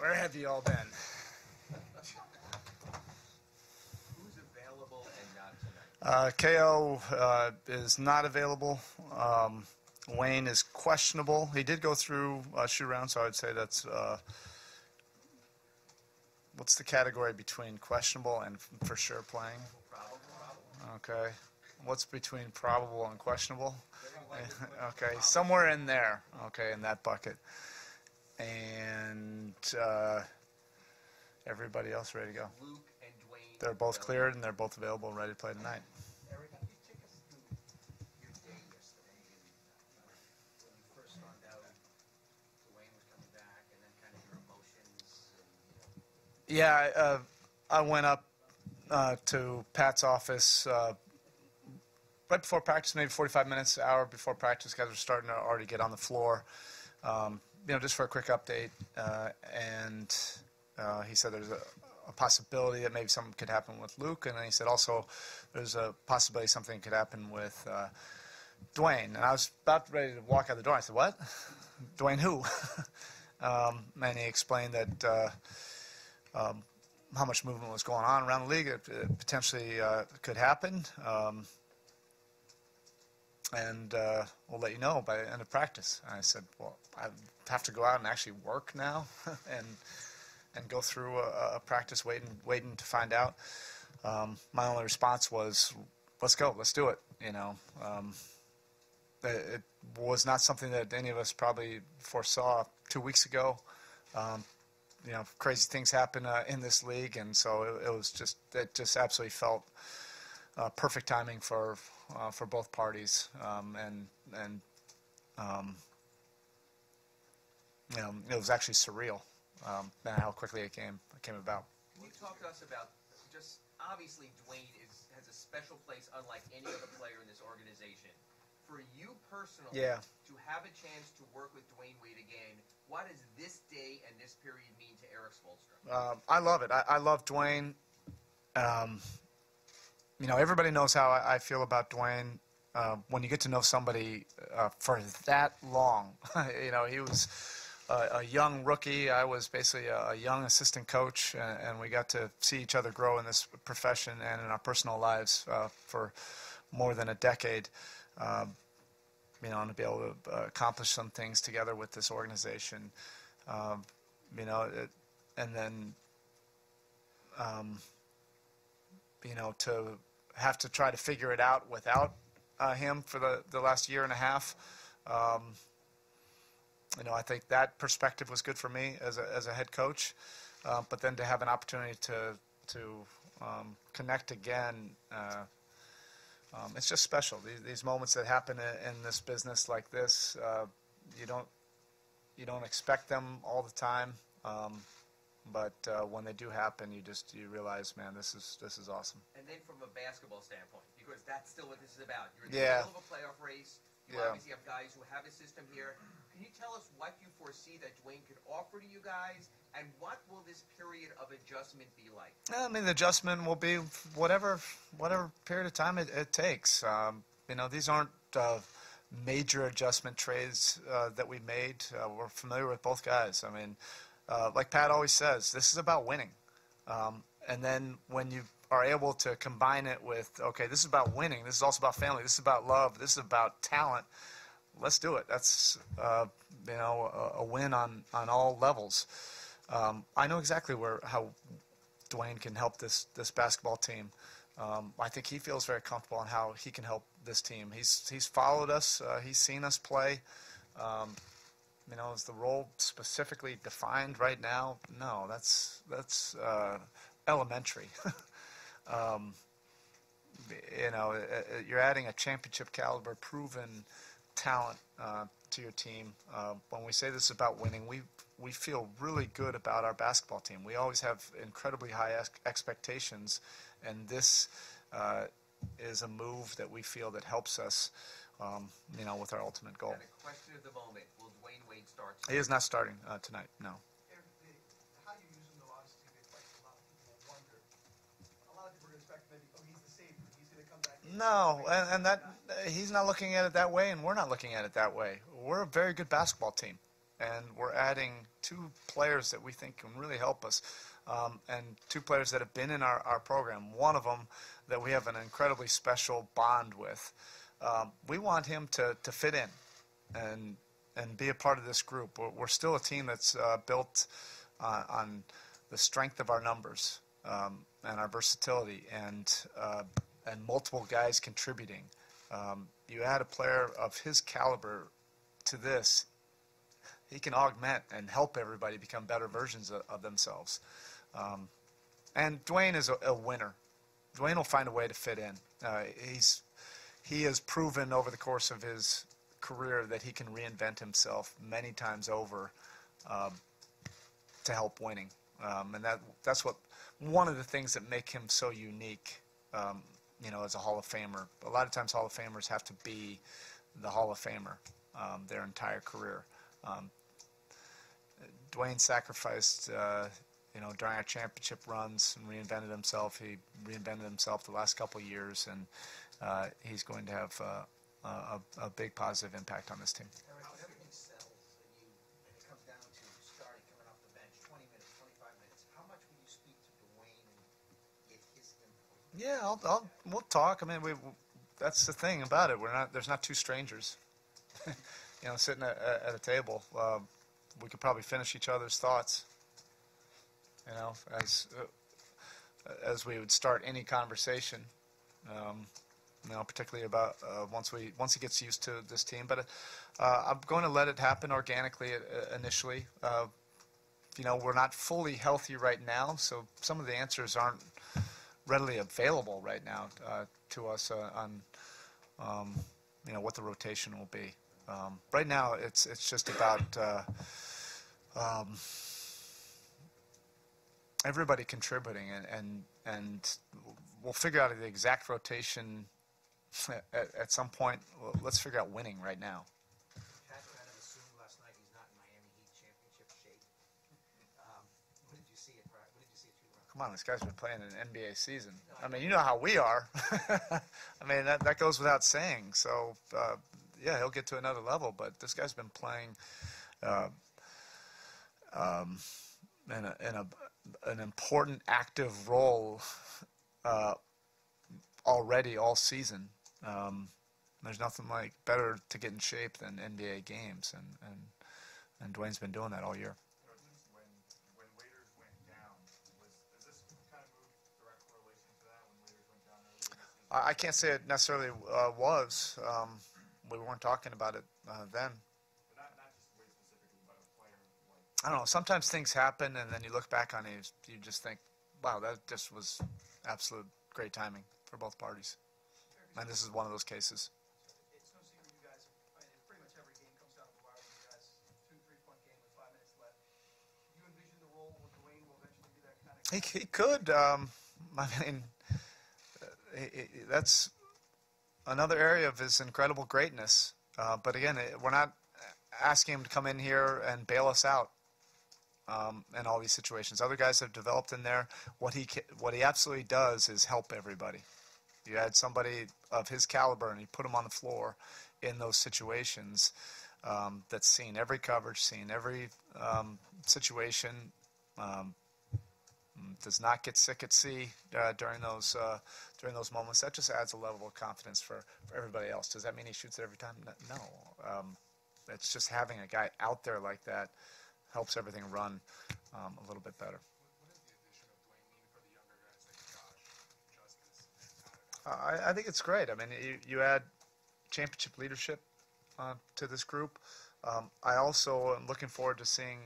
Where have you all been? Who's available and not tonight? KO is not available. Wayne is questionable. He did go through shoot around, so I would say that's what's the category between questionable and for sure playing? Probable. Okay. What's between probable and questionable? Okay, somewhere in there. Okay, in that bucket. And everybody else ready to go. Luke and Dwyane. They're both cleared and they're both available and ready to play tonight. Erik, can you take us through your day yesterday and when you first found out Dwyane was coming back, and then kind of your emotions? And, Yeah, I went up to Pat's office right before practice, maybe 45 minutes, an hour before practice. Guys were starting to already get on the floor, just for a quick update. And he said there's a possibility that maybe something could happen with Luke. And then he said also there's a possibility something could happen with Dwyane. And I was about ready to walk out the door. I said, what? Dwyane who? And he explained that how much movement was going on around the league. It potentially could happen. And we'll let you know by the end of practice. And I said, well, I have to go out and actually work now and go through a practice waiting to find out. My only response was, let's go, let's do it. It was not something that any of us probably foresaw 2 weeks ago. Crazy things happen in this league, and so it just absolutely felt perfect timing for both parties, it was actually surreal how quickly it came about. Can you talk to us about just obviously Dwyane has a special place unlike any other player in this organization. For you personally, to have a chance to work with Dwyane Wade again, what does this day and this period mean to Erik Spoelstra? I love it. I love Dwyane. Everybody knows how I feel about Dwyane. When you get to know somebody for that long, he was a young rookie. I was basically a young assistant coach, and we got to see each other grow in this profession and in our personal lives for more than a decade. And to be able to accomplish some things together with this organization, and then, to have to try to figure it out without him for the last year and a half. I think that perspective was good for me as a head coach, but then to have an opportunity to connect again. It's just special. These moments that happen in this business like this, you don't expect them all the time, but when they do happen, you realize, man, this is awesome. And then from a basketball standpoint, because that's still what this is about. You're in the middle of a playoff race. You obviously have guys who have a system here. Can you tell us what you foresee that Dwyane could offer to you guys, and what will this period of adjustment be like? The adjustment will be whatever period of time it takes. These aren't major adjustment trades that we made. We're familiar with both guys. Like Pat always says, this is about winning. And then when you are able to combine it with, okay, this is about winning, this is also about family, this is about love, this is about talent, let's do it. That's a win on all levels. I know exactly how Dwyane can help this basketball team. I think he feels very comfortable on how he can help this team. He's followed us. He's seen us play. Is the role specifically defined right now? No, that's elementary. You're adding a championship caliber, proven talent to your team. When we say this is about winning, we feel really good about our basketball team. We always have incredibly high expectations, and this is a move that we feel that helps us, with our ultimate goal. And a question of the moment: will Dwyane Wade start? He is not starting tonight. No. How you use him, though, obviously, a lot of people wonder. A lot of people expect maybe, he's the savior. He's going to come back. No, and that he's not looking at it that way, and we're not looking at it that way. We're a very good basketball team, and we're adding 2 players that we think can really help us, and 2 players that have been in our program. One of them that we have an incredibly special bond with. We want him to fit in and be a part of this group. We're still a team that's built on the strength of our numbers and our versatility and multiple guys contributing. You add a player of his caliber to this, he can augment and help everybody become better versions of themselves. And Dwyane is a winner. Dwyane will find a way to fit in. He has proven over the course of his career that he can reinvent himself many times over to help winning. And that's one of the things that make him so unique, as a Hall of Famer. A lot of times Hall of Famers have to be the Hall of Famer their entire career. Dwyane sacrificed, during our championship runs and reinvented himself. He reinvented himself the last couple of years, and he's going to have a big positive impact on this team. Everything sells, and it comes down to starting, coming off the bench, 20 minutes, 25 minutes. How much will you speak to Dwyane and get his input? Yeah, we'll talk. I mean, that's the thing about it. There's not 2 strangers, sitting at a table. We could probably finish each other's thoughts, as we would start any conversation. Particularly about once he gets used to this team. But I'm going to let it happen organically initially. We're not fully healthy right now, so some of the answers aren't readily available right now to us on what the rotation will be. Right now, it's just about everybody contributing, and we'll figure out the exact rotation at some point. Well, let's figure out winning right now. Pat kind of assumed last night he's not in Miami Heat championship shape. What did you see at shoot-around? Come on, this guy's been playing an NBA season. I mean, you know how we are. I mean, that goes without saying. So, yeah, he'll get to another level, but this guy's been playing in an important active role already all season. There's nothing better to get in shape than NBA games, and Dwyane's been doing that all year. When Waiters went down, is this kind of move direct correlation to that when Waiters went down earlier this season? I can't say it necessarily was. We weren't talking about it then. But not just Wade specifically, but a player I don't know. Sometimes things happen, and then you look back on it, you just think, wow, that just was absolute great timing for both parties. And this is one of those cases. It's no secret you guys, pretty much every game comes down to the wire with you guys. 2 3-point game with 5 minutes left. Do you envision the role where Dwyane will eventually be that kind of guy? He could. I mean, that's another area of his incredible greatness. But again, we're not asking him to come in here and bail us out in all these situations. Other guys have developed in there. What he absolutely does is help everybody. You had somebody of his caliber and you put him on the floor in those situations that's seen every coverage, seen every situation, does not get sick at sea during those moments. That just adds a level of confidence for everybody else. Does that mean he shoots it every time? No. It's just having a guy out there like that helps everything run a little bit better. What does the addition of Dwyane mean for the younger guys like Josh, Justice, and Tyler? I think it's great. I mean, you add championship leadership to this group. I also am looking forward to seeing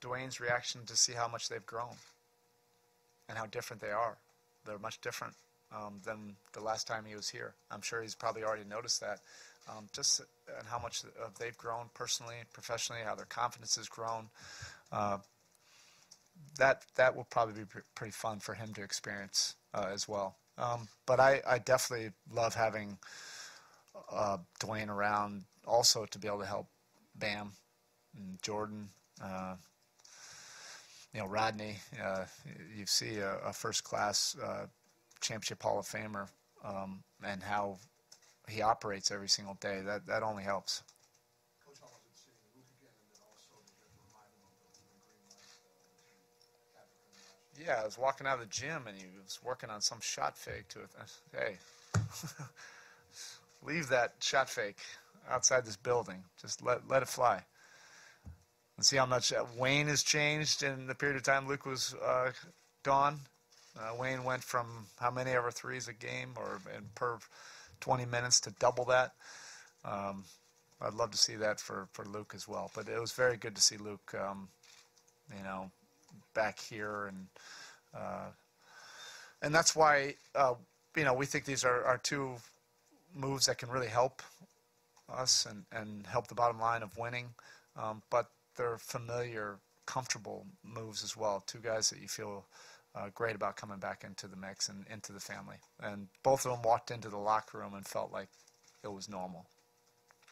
Dwyane's reaction to see how much they've grown and how different they are. They're much different than the last time he was here. I'm sure he's probably already noticed that. Just and how much they've grown personally, professionally, how their confidence has grown. That will probably be pretty fun for him to experience as well. But I definitely love having Dwyane around also to be able to help Bam and Jordan, Rodney. You see a first-class championship Hall of Famer and how he operates every single day. That only helps. Coach Holland's been seeing the move again, and then I was walking out of the gym and he was working on some shot fake to it. Hey, leave that shot fake outside this building. Just let it fly. And see how much Wayne has changed in the period of time Luke was gone. Wayne went from how many ever threes a game or per 20 minutes to double that. I'd love to see that for Luke as well. But it was very good to see Luke, back here, and that's why we think these are two moves that can really help us and help the bottom line of winning. But they're familiar, comfortable moves as well. Two guys that you feel great about coming back into the mix and into the family. And both of them walked into the locker room and felt like it was normal.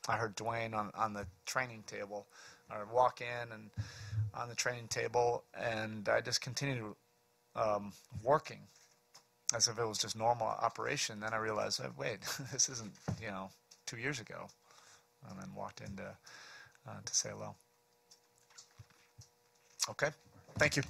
I heard Dwyane on the training table, or walk in and on the training table, and I just continued working as if it was just normal operation. Then I realized, wait, this isn't 2 years ago, and then walked in to say hello. Okay, thank you.